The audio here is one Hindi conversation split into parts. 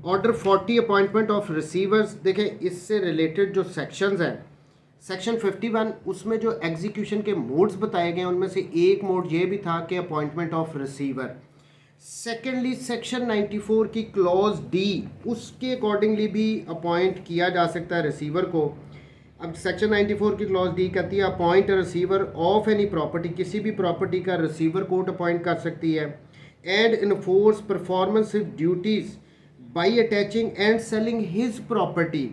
Order 40 appointment of receivers. देखें इससे रिलेटेड जो सेक्शंस हैं, सेक्शन 51 उसमें जो एग्जीक्यूशन के मोड्स बताए गए हैं उनमें से एक मोड ये भी था कि appointment of receiver. Secondly section 94 की क्लॉज डी, उसके अकॉर्डिंगली भी अपॉइंट किया जा सकता है रिसीवर को। अब सेक्शन 94 की क्लॉज डी कहती है appoint receiver of any property, किसी भी प्रॉपर्टी का रिसीवर कोर्ट अपॉइंट कर सकती है। And enforce performance duties by attaching and selling his property.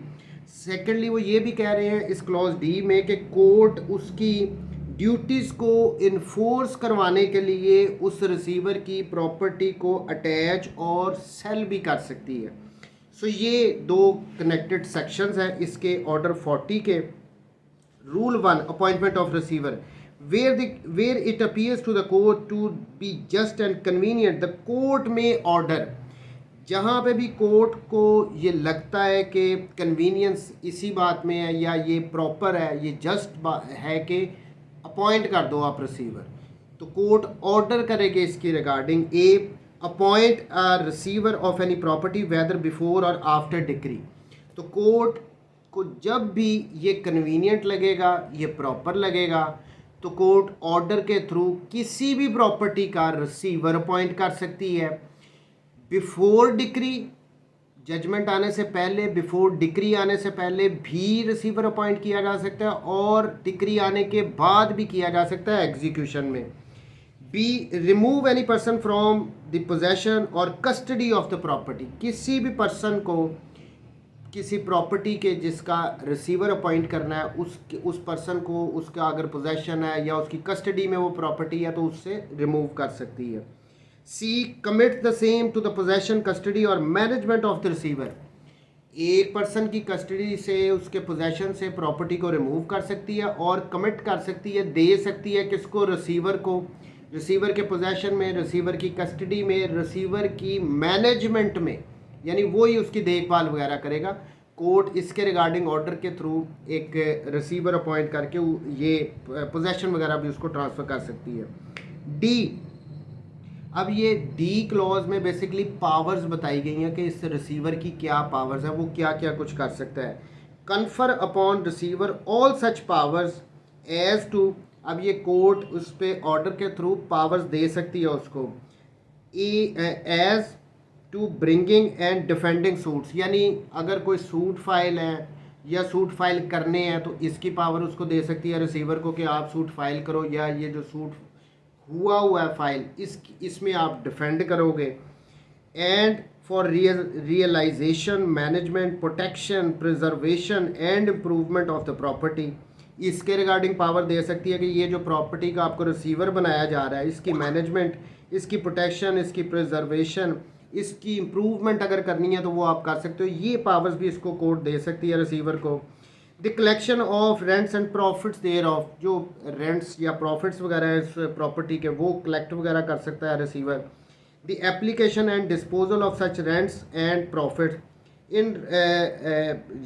Secondly वो ये भी कह रहे हैं इस क्लॉज डी में कि कोर्ट उसकी ड्यूटीज़ को इन्फोर्स करवाने के लिए उस रिसीवर की प्रॉपर्टी को अटैच और सेल भी कर सकती है। सो ये दो कनेक्टेड सेक्शंस हैं इसके ऑर्डर 40 के। Rule 1 appointment of receiver, where it appears to the court to be just and convenient the court may order, जहाँ पे भी कोर्ट को ये लगता है कि कन्वीनियंस इसी बात में है या ये प्रॉपर है, ये जस्ट है कि अपॉइंट कर दो आप रिसीवर, तो कोर्ट ऑर्डर करेगी इसकी regarding. A appoint a receiver of any property whether before or after decree. तो कोर्ट को जब भी ये कन्वीनियंट लगेगा, ये प्रॉपर लगेगा, तो कोर्ट ऑर्डर के थ्रू किसी भी प्रॉपर्टी का रिसीवर अपॉइंट कर सकती है। बिफोर डिक्री, जजमेंट आने से पहले, बिफोर डिक्री आने से पहले भी रिसीवर अपॉइंट किया जा सकता है और डिक्री आने के बाद भी किया जा सकता है एग्जीक्यूशन में। Be remove any person from the possession और कस्टडी ऑफ द प्रॉपर्टी, किसी भी पर्सन को किसी प्रॉपर्टी के जिसका रिसीवर अपॉइंट करना है उस पर्सन को, उसका अगर पोजेशन है या उसकी कस्टडी में वो प्रॉपर्टी है तो उससे रिमूव कर सकती है। C commit the same to the possession, custody or management of the receiver, एक पर्सन की कस्टडी से, उसके पोजेशन से प्रॉपर्टी को रिमूव कर सकती है और कमिट कर सकती है, दे सकती है किसको, रिसीवर को, रिसीवर के पोजेशन में, रिसीवर की कस्टडी में, रिसीवर की मैनेजमेंट में, यानी वो ही उसकी देखभाल वगैरह करेगा। कोर्ट इसके रिगार्डिंग ऑर्डर के थ्रू एक रिसीवर अपॉइंट करके ये पोजेशन वगैरह भी उसको ट्रांसफ़र कर सकती है। डी, अब ये डी क्लॉज में बेसिकली पावर्स बताई गई हैं कि इस रिसीवर की क्या पावर्स है, वो क्या क्या कुछ कर सकता है। Confer upon receiver all such powers as to, अब ये कोर्ट उस पर ऑर्डर के थ्रू पावर्स दे सकती है उसको, as to bringing and defending suits, यानी अगर कोई सूट फाइल है या सूट फाइल करने हैं तो इसकी पावर उसको दे सकती है रिसीवर को कि आप सूट फाइल करो, या ये जो सूट हुआ है फाइल इसमें आप डिफेंड करोगे। And for realization, management, protection, preservation and improvement of the property, इसके रिगार्डिंग पावर दे सकती है कि ये जो प्रॉपर्टी का आपको रिसीवर बनाया जा रहा है इसकी मैनेजमेंट, इसकी प्रोटेक्शन, इसकी प्रिजर्वेशन, इसकी इम्प्रूवमेंट अगर करनी है तो वो आप कर सकते हो। ये पावर्स भी इसको कोर्ट दे सकती है रिसीवर को। The collection of rents and profits thereof, जो रेंट्स या प्रॉफिट्स वगैरह है इस प्रॉपर्टी के वो कलेक्ट वगैरह कर सकता है receiver. The application and disposal of such rents and profits, इन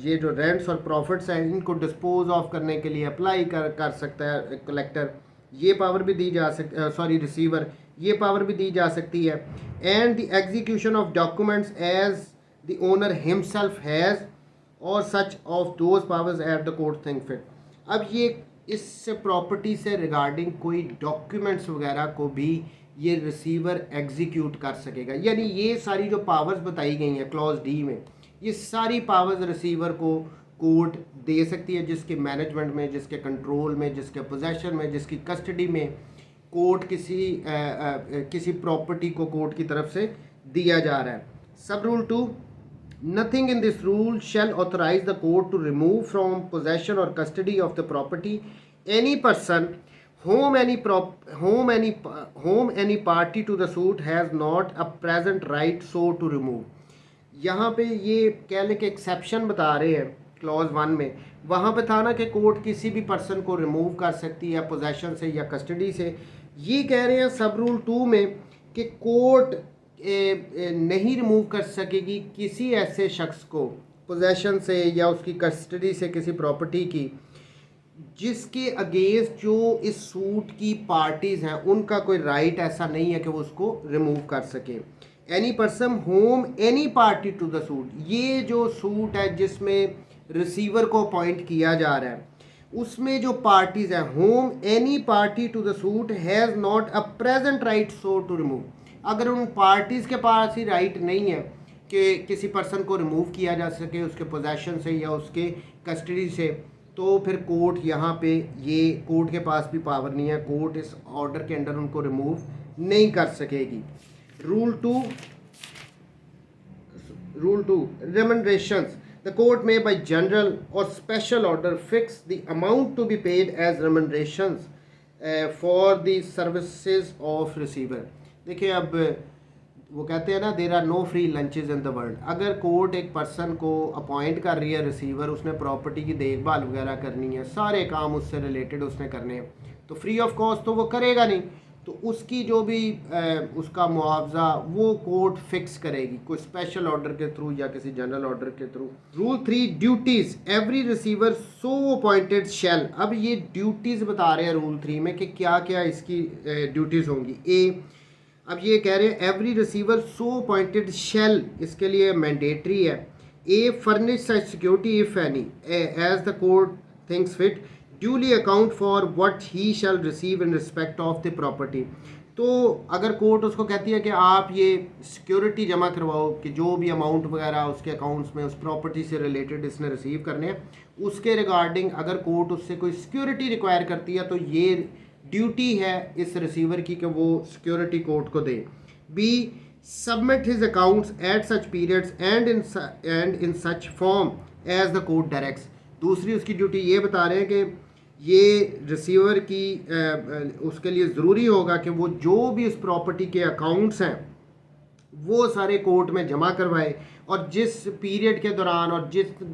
ये जो रेंट्स और प्रॉफिट्स हैं इनको डिस्पोज ऑफ करने के लिए अप्लाई कर सकता है कलेक्टर, ये पावर भी दी जा सकती, रिसीवर, ये पावर भी दी जा सकती है। And the execution of documents as the owner himself has or such of those powers at the court think fit. अब ये इस प्रॉपर्टी से रिगार्डिंग कोई डॉक्यूमेंट्स वगैरह को भी ये रिसीवर एग्जीक्यूट कर सकेगा, यानी ये सारी जो पावर्स बताई गई हैं क्लॉज डी में, ये सारी पावर्स रिसीवर को कोर्ट दे सकती है, जिसके मैनेजमेंट में, जिसके कंट्रोल में, जिसके पोजेशन में, जिसकी कस्टडी में कोर्ट किसी प्रॉपर्टी को कोर्ट की तरफ से दिया जा रहा है। सब rule 2, nothing in this rule shall authorize the court to remove from possession or custody of the property any person whom any party to the suit has not a present right so to remove। यहाँ पे ये कह लें कि एक्सेप्शन बता रहे हैं क्लॉज 1 में, वहाँ पे था ना कि कोर्ट किसी भी पर्सन को रिमूव कर सकती है पोजेशन से या कस्टडी से। ये कह रहे हैं सब रूल 2 में कि कोर्ट नहीं रिमूव कर सकेगी किसी ऐसे शख्स को पोजेशन से या उसकी कस्टडी से किसी प्रॉपर्टी की जिसके अगेंस्ट जो इस सूट की पार्टीज़ हैं उनका कोई राइट ऐसा नहीं है कि वो उसको रिमूव कर सके। Any person whom any party to the suit, ये जो सूट है जिसमें रिसीवर को अपॉइंट किया जा रहा है उसमें जो पार्टीज हैं, whom any party to the suit has not a present right so to remove, अगर उन पार्टीज़ के पास ही राइट नहीं है कि किसी पर्सन को रिमूव किया जा सके उसके पोजेशन से या उसके कस्टडी से, तो फिर कोर्ट यहाँ पे, ये कोर्ट के पास भी पावर नहीं है, कोर्ट इस ऑर्डर के अंडर उनको रिमूव नहीं कर सकेगी। Rule two remunerations, the court may by general or special order fix the amount to be paid as remunerations for the services of receiver. देखिए अब वो कहते हैं ना, there are no free lunches in the world, अगर कोर्ट एक पर्सन को अपॉइंट कर रही है रिसीवर, उसने प्रॉपर्टी की देखभाल वगैरह करनी है, सारे काम उससे रिलेटेड उसने करने हैं, तो फ्री ऑफ कॉस्ट तो वो करेगा नहीं, तो उसकी जो भी उसका मुआवजा वो कोर्ट फिक्स करेगी कोई स्पेशल ऑर्डर के थ्रू या किसी जनरल ऑर्डर के through. Rule 3 duties, every receiver so appointed shall, अब ये ड्यूटीज़ बता रहे हैं रूल 3 में कि क्या क्या इसकी ड्यूटीज़ होंगी। अब ये कह रहे हैं every receiver so appointed shall, इसके लिए मैंडेटरी है। Furnish such security if any as the court thinks fit, duly account for what he shall receive in respect of the property, तो अगर कोर्ट उसको कहती है कि आप ये सिक्योरिटी जमा करवाओ कि जो भी अमाउंट वगैरह उसके अकाउंट्स में उस प्रॉपर्टी से रिलेटेड इसने रिसीव करने हैं, उसके रिगार्डिंग अगर कोर्ट उससे कोई सिक्योरिटी रिक्वायर करती है तो ये ड्यूटी है इस रिसीवर की कि वो सिक्योरिटी कोर्ट को दे। B submit his accounts at such periods and in such form as the court directs, दूसरी उसकी ड्यूटी ये बता रहे हैं कि ये रिसीवर की उसके लिए ज़रूरी होगा कि वो जो भी उस प्रॉपर्टी के अकाउंट्स हैं वो सारे कोर्ट में जमा करवाए, और जिस पीरियड के दौरान और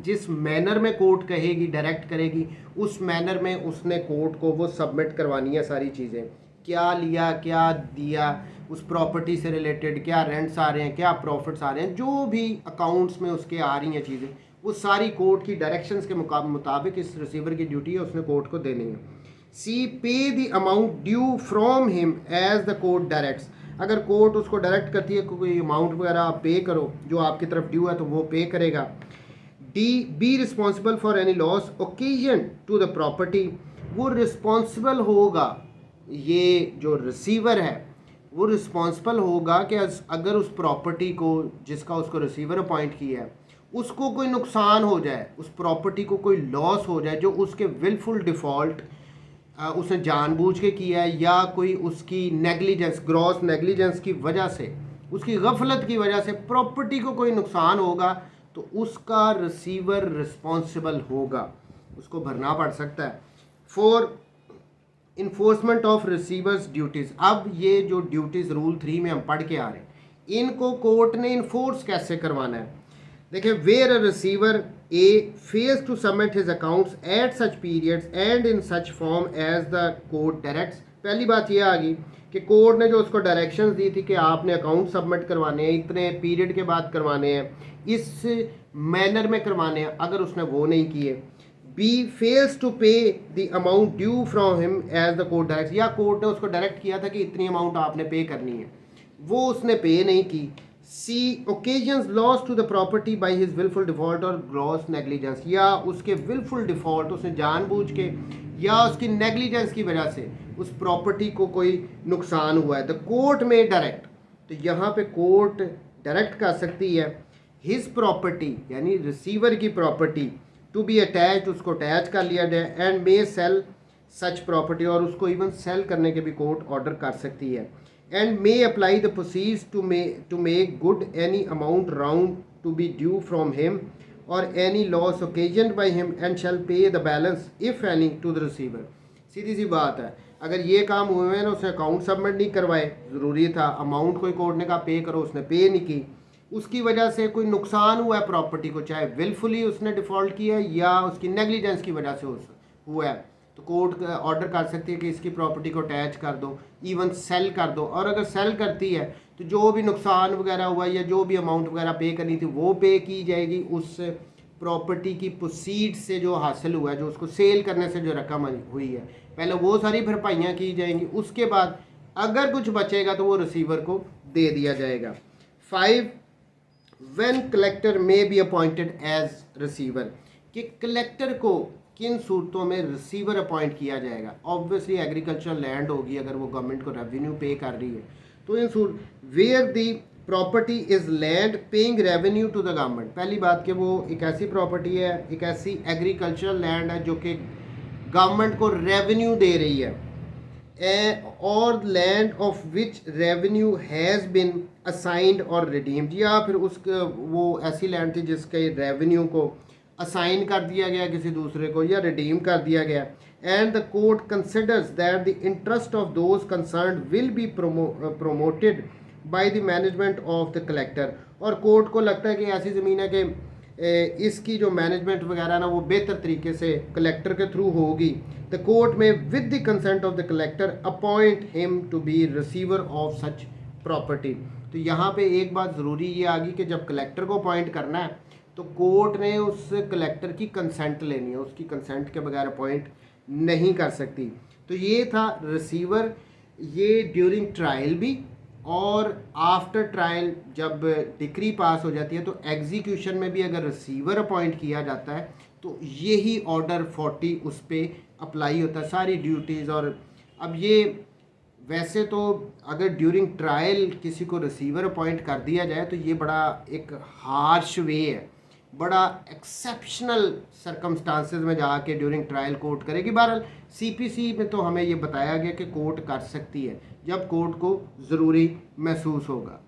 जिस मैनर में कोर्ट कहेगी, डायरेक्ट करेगी, उस मैनर में उसने कोर्ट को वो सबमिट करवानी है सारी चीज़ें, क्या लिया क्या दिया उस प्रॉपर्टी से रिलेटेड, क्या रेंट्स आ रहे हैं, क्या प्रॉफिट्स आ रहे हैं, जो भी अकाउंट्स में उसके आ रही हैं चीज़ें, वो सारी कोर्ट की डायरेक्शंस के मुताबिक इस रिसीवर की ड्यूटी है उसने कोर्ट को देनी है। C pay the amount due from him as the court directs, अगर कोर्ट उसको डायरेक्ट करती है कोई अमाउंट वगैरह आप पे करो जो आपकी तरफ ड्यू है तो वो पे करेगा। D be responsible for any loss occasion to the property, वो रिस्पॉन्सिबल होगा, ये जो रिसीवर है वो रिस्पॉन्सिबल होगा कि अगर उस प्रॉपर्टी को जिसका उसको रिसीवर अपॉइंट किया है उसको कोई नुकसान हो जाए, उस प्रॉपर्टी को कोई लॉस हो जाए जो उसके विलफुल डिफ़ॉल्ट उसने जानबूझ के किया है या कोई उसकी नेग्लिजेंस, ग्रॉस नेग्लिजेंस की वजह से, उसकी गफलत की वजह से प्रॉपर्टी को कोई नुकसान होगा, तो उसका रिसीवर रिस्पॉन्सिबल होगा, उसको भरना पड़ सकता है। For enforcement of receiver's duties, अब ये जो ड्यूटीज़ रूल 3 में हम पढ़ के आ रहे हैं इनको कोर्ट ने इन्फोर्स कैसे करवाना है। देखिए, where a receiver A fails to submit his accounts at such periods and in such form as the court directs, पहली बात ये आ गई कि कोर्ट ने जो उसको डायरेक्शंस दी थी कि आपने अकाउंट सबमिट करवाने हैं, इतने पीरियड के बाद करवाने हैं, इस मैनर में करवाने हैं, अगर उसने वो नहीं किए। B fails to pay the amount due from him as the court direct, या कोर्ट ने उसको डायरेक्ट किया था कि इतनी अमाउंट आपने पे करनी है, वो उसने पे नहीं की। C occasions loss to the property by his wilful default or gross negligence, या उसके विलफुल डिफ़ॉल्ट उसने जानबूझ के या उसकी नेग्लिजेंस की वजह से उस प्रॉपर्टी को कोई नुकसान हुआ है। द कोर्ट में डायरेक्ट, तो यहाँ पे कोर्ट डायरेक्ट कर सकती है हिज प्रॉपर्टी यानी रिसीवर की प्रॉपर्टी टू बी अटैच, उसको अटैच कर लिया जाए, and may sell such property, और उसको इवन सेल करने के भी कोर्ट ऑर्डर कर सकती है। And may apply the proceeds to make good any amount round to be due from him or any loss occasioned by him and shall pay the balance if any to the receiver। सीधी सी बात है, अगर ये काम हुए हैं ना, उसने अकाउंट सबमिट नहीं करवाए, ज़रूरी था, अमाउंट कोई कोर्ट ने कहा पे करो, उसने पे नहीं की, उसकी वजह से कोई नुकसान हुआ है प्रॉपर्टी को, चाहे विलफुली उसने डिफ़ॉल्ट किया है या उसकी नेग्लिजेंस की वजह से हुआ है, तो कोर्ट ऑर्डर कर सकती है कि इसकी प्रॉपर्टी को अटैच कर दो, इवन सेल कर दो, और अगर सेल करती है तो जो भी नुकसान वगैरह हुआ या जो भी अमाउंट वगैरह पे करनी थी वो पे की जाएगी, उस प्रॉपर्टी की प्रोसीड से जो हासिल हुआ है, जो उसको सेल करने से जो रकम हुई है, पहले वो सारी भरपाइयाँ की जाएंगी, उसके बाद अगर कुछ बचेगा तो वो रिसीवर को दे दिया जाएगा। 5 when collector may be appointed as receiver, कि कलेक्टर को किन सूरतों में रिसीवर अपॉइंट किया जाएगा। ऑब्वियसली एग्रीकल्चरल लैंड होगी अगर वो गवर्नमेंट को रेवेन्यू पे कर रही है, तो इन सूरत where the property is land paying revenue to the government. पहली बात कि वो एक ऐसी प्रॉपर्टी है, एक ऐसी एग्रीकल्चरल लैंड है जो कि गवर्नमेंट को रेवेन्यू दे रही है, और land of which revenue has been assigned और रिडीम्ड, या फिर उसके वो ऐसी लैंड थी जिसके रेवेन्यू को असाइन कर दिया गया किसी दूसरे को या रिडीम कर दिया गया। And the court considers that the interest of those concerned will be promoted by the management of the collector, और कोर्ट को लगता है कि ऐसी ज़मीन है कि इसकी जो मैनेजमेंट वगैरह ना वो बेहतर तरीके से कलेक्टर के थ्रू होगी। The court may with the consent of the collector appoint him to be receiver of such property. तो यहाँ पे एक बात ज़रूरी ये आ गई कि जब कलेक्टर को अपॉइंट करना है तो कोर्ट ने उस कलेक्टर की कंसेंट लेनी है, उसकी कंसेंट के बगैर अपॉइंट नहीं कर सकती। तो ये था रिसीवर, ये ड्यूरिंग ट्रायल भी और आफ्टर ट्रायल जब डिक्री पास हो जाती है तो एग्जीक्यूशन में भी अगर रिसीवर अपॉइंट किया जाता है तो यही ऑर्डर 40 उस पर अप्लाई होता है, सारी ड्यूटीज़। और अब ये वैसे तो अगर ड्यूरिंग ट्रायल किसी को रिसीवर अपॉइंट कर दिया जाए तो ये बड़ा एक हार्श वे है, बड़ा एक्सेप्शनल सर्कमस्टांसेस में जाके ड्यूरिंग ट्रायल कोर्ट करेगी। बहरहाल सीपीसी में तो हमें ये बताया गया कि कोर्ट कर सकती है जब कोर्ट को ज़रूरी महसूस होगा।